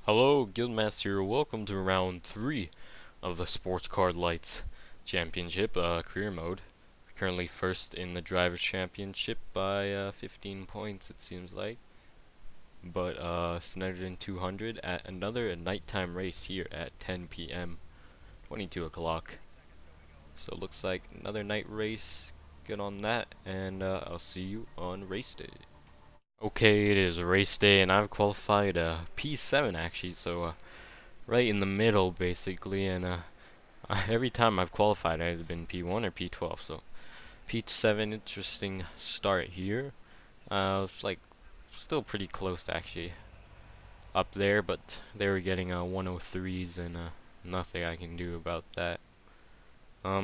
Hello, Guildmaster. Welcome to round 3 of the SportsCar Lights Championship career mode. Currently first in the Drivers' Championship by 15 points, it seems like. But Snedden 200 at another nighttime race here at 10 p.m. 22 o'clock. So it looks like another night race. Get on that, and I'll see you on race day. Okay, it is race day, and I've qualified P7 actually, so right in the middle basically, and every time I've qualified I've either been P1 or P12, so P7, interesting start here. It's like still pretty close actually up there, but they were getting 103s and nothing I can do about that.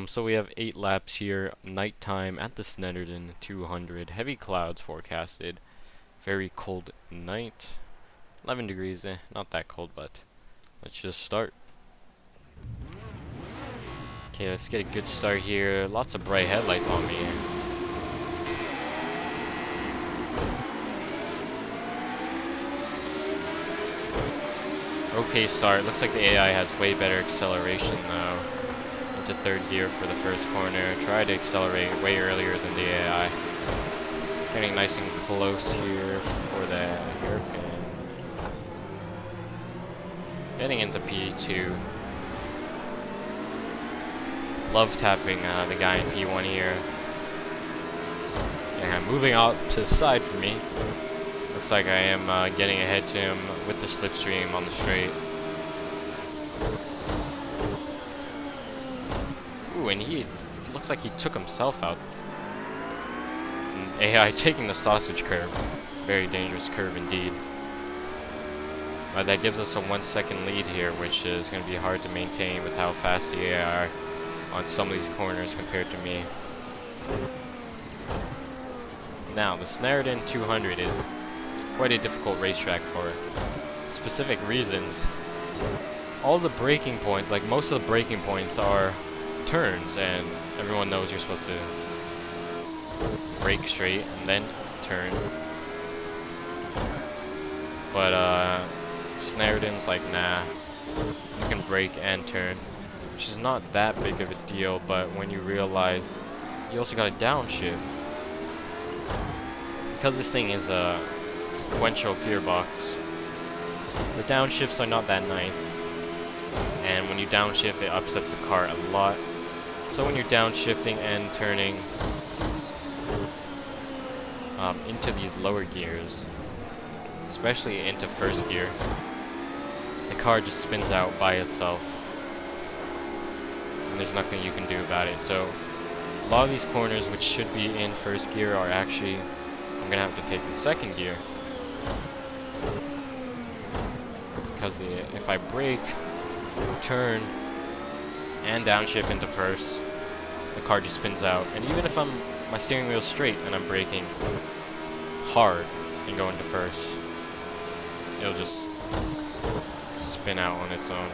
So we have 8 laps here, nighttime at the Snedden 200, heavy clouds forecasted, very cold night, 11 degrees, not that cold, but let's just start. Okay, let's get a good start here. Lots of bright headlights on me. Okay start. Looks like the AI has way better acceleration though. Into third gear for the first corner. Try to accelerate way earlier than the AI. Getting nice and close here for the hairpin. Getting into P2. Love tapping the guy in P1 here. And moving out to the side for me. Looks like I am getting ahead to him with the slipstream on the straight. Ooh, and he looks like he took himself out. And AI taking the sausage curve. Very dangerous curve indeed. That gives us a 1 second lead here, which is going to be hard to maintain with how fast the AI are on some of these corners compared to me. Now, the Snedden 200 is quite a difficult racetrack for specific reasons. All the braking points, like most of the braking points, are turns, and everyone knows you're supposed to brake straight and then turn. But Snedden's like, nah, you can brake and turn, which is not that big of a deal, but when you realize you also got a downshift. Because this thing is a sequential gearbox, the downshifts are not that nice, and when you downshift it upsets the car a lot. So when you're downshifting and turning into these lower gears, especially into first gear, the car just spins out by itself and there's nothing you can do about it. So a lot of these corners which should be in first gear are actually, I'm gonna have to take in second gear, because if I brake, turn, and downshift into first, the car just spins out. And even if my steering wheel's straight and I'm braking hard and go into first, it'll just spin out on its own.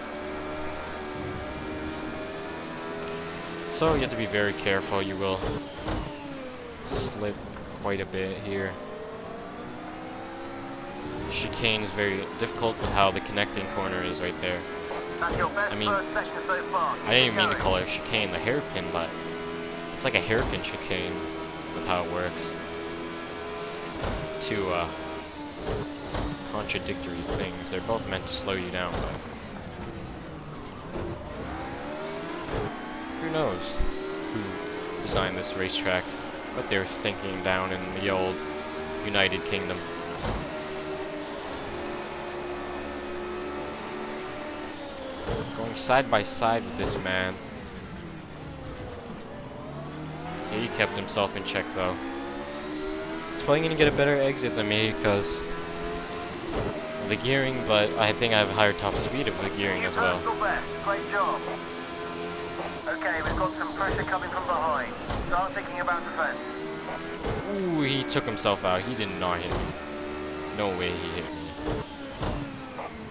So you have to be very careful. You will slip quite a bit here. Chicane is very difficult with how the connecting corner is right there. I mean, I didn't even mean to call it a chicane, the hairpin, but it's like a hairpin chicane with how it works. Two contradictory things. They're both meant to slow you down, but who knows who designed this racetrack, what they were thinking down in the old United Kingdom. Going side by side with this man. Okay, he kept himself in check though. He's probably gonna get a better exit than me because of the gearing, but I think I have a higher top speed of the gearing as well. Great job. Okay, we've got some pressure coming from behind. Start thinking about defense. Ooh, he took himself out. He did not hit me. No way he hit me.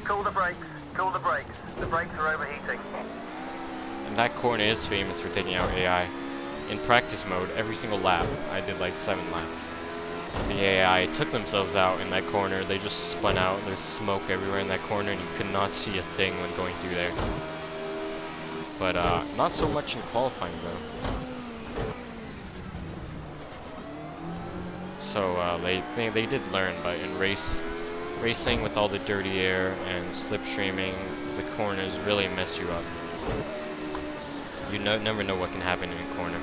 Cool the brakes. Cool the brakes. The brakes are overheating. And that corner is famous for taking out AI. In practice mode, every single lap, I did like 7 laps. The AI took themselves out in that corner. They just spun out. There's smoke everywhere in that corner, and you could not see a thing when going through there. But not so much in qualifying though. So they did learn, but in racing with all the dirty air and slipstreaming, the corners really mess you up. You never know what can happen in a corner.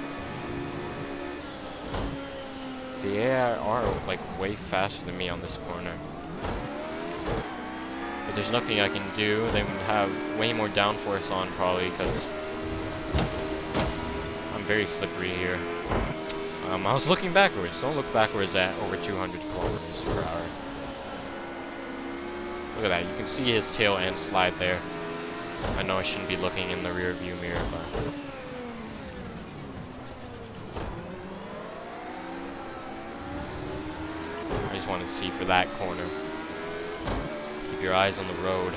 The AI are like way faster than me on this corner. But there's nothing I can do. They have way more downforce on probably because I'm very slippery here. I was looking backwards. Don't look backwards at over 200 kilometers per hour. Look at that. You can see his tail end slide there. I know I shouldn't be looking in the rear view mirror, but I just want to see for that corner. Keep your eyes on the road,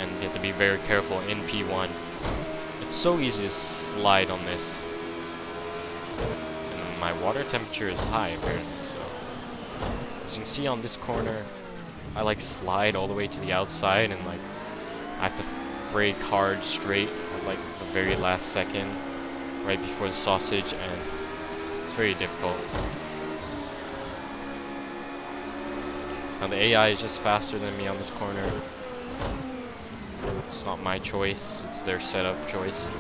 and you have to be very careful in P1. It's so easy to slide on this. And my water temperature is high apparently, so as you can see on this corner, I like slide all the way to the outside, and like I have to brake hard straight at like the very last second, right before the sausage, and it's very difficult. Now the AI is just faster than me on this corner. It's not my choice, it's their setup choice.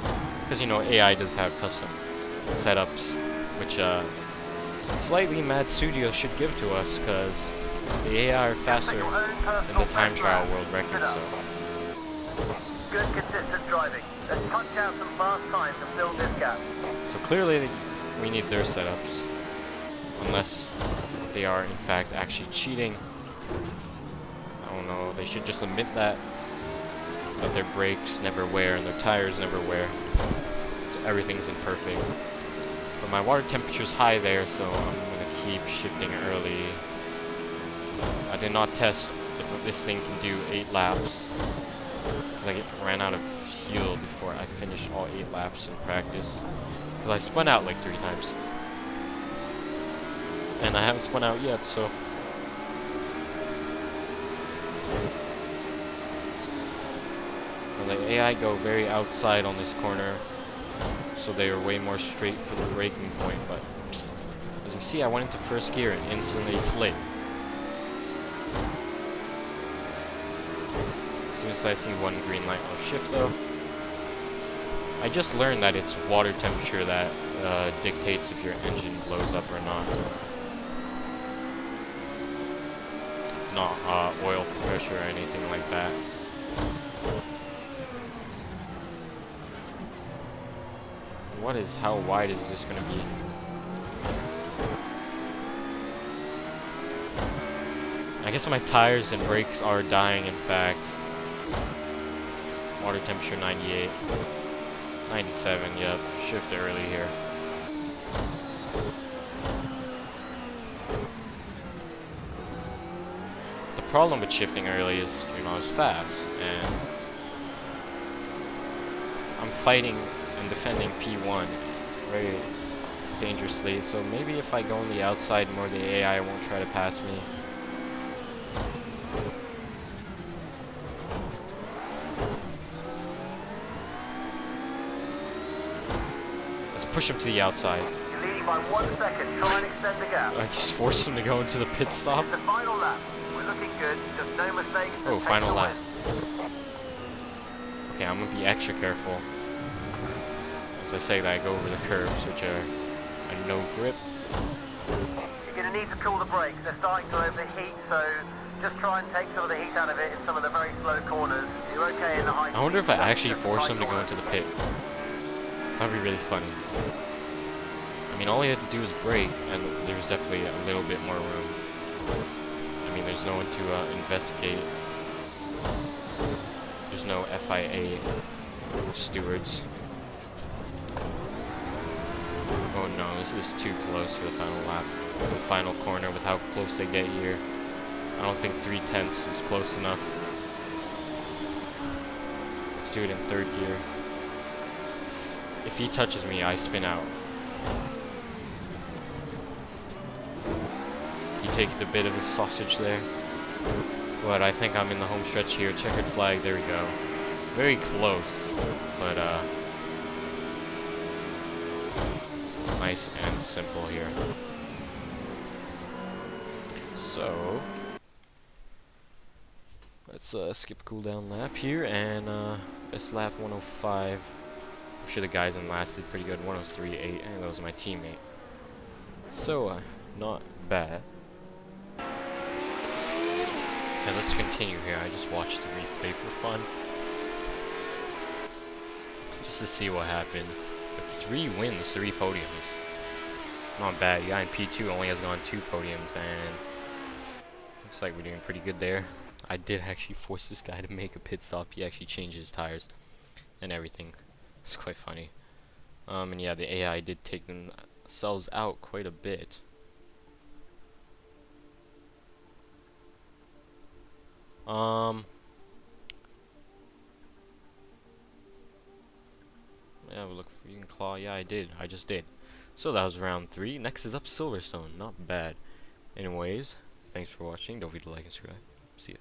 Because, you know, AI does have custom setups, which slightly mad studios should give to us, because the AI are faster than the time trial world record, so. Good consistent driving. Let's punch out some fast times and fill this gap. So clearly we need their setups. Unless they are in fact actually cheating. I don't know, they should just admit that their brakes never wear and their tires never wear. So everything's imperfect. But my water temperature's high there, so I'm gonna keep shifting early. I did not test if this thing can do 8 laps, because I ran out of fuel before I finished all 8 laps in practice. Because I spun out like 3 times. And I haven't spun out yet, so. And the AI go very outside on this corner, so they are way more straight for the braking point, but as you can see, I went into first gear and instantly slid. As soon as I see one green light, I'll shift though. I just learned that it's water temperature that dictates if your engine blows up or not. Not oil pressure or anything like that. How wide is this gonna be? I guess my tires and brakes are dying, in fact. Water temperature 98. 97, yep. Shift early here. The problem with shifting early is you're not as fast, and I'm fighting and defending P1 very dangerously, so maybe if I go on the outside more, the AI won't try to pass me. Let's push him to the outside. You're leading by 1 second. Try and extend the gap. I just forced him to go into the pit stop. It's the final lap. We're looking good. Just no mistakes. Oh, final lap. Okay, I'm gonna be extra careful. As I say that, I go over the curbs, which are a no grip. You're going to need to cool the brakes. They're starting to overheat, so just try and take some of the heat out of it in some of the very slow corners. You're okay in the high. I wonder if I actually force him to go into the pit. That'd be really funny. I mean, all he had to do was brake, and there's definitely a little bit more room. I mean, there's no one to investigate. There's no FIA stewards. Oh no, this is too close for the final lap. The final corner with how close they get here. I don't think 3/10 is close enough. Let's do it in third gear. If he touches me, I spin out. take it a bit of a sausage there. But I think I'm in the home stretch here. Checkered flag, there we go. Very close, but nice and simple here. So let's skip cooldown lap here, and best lap 105. I'm sure the guys in last did pretty good. 103.8, and that was my teammate. So not bad. And let's continue here. I just watched the replay for fun, just to see what happened. With 3 wins, 3 podiums. Not bad. The guy in P2 only has gone 2 podiums, and looks like we're doing pretty good there. I did actually force this guy to make a pit stop. He actually changed his tires and everything. It's quite funny. And yeah, the AI did take themselves out quite a bit. Yeah, we'll look for you can claw. Yeah, I did. I just did. So that was round 3. Next is up Silverstone. Not bad. Anyways, thanks for watching. Don't forget to like and subscribe. See ya.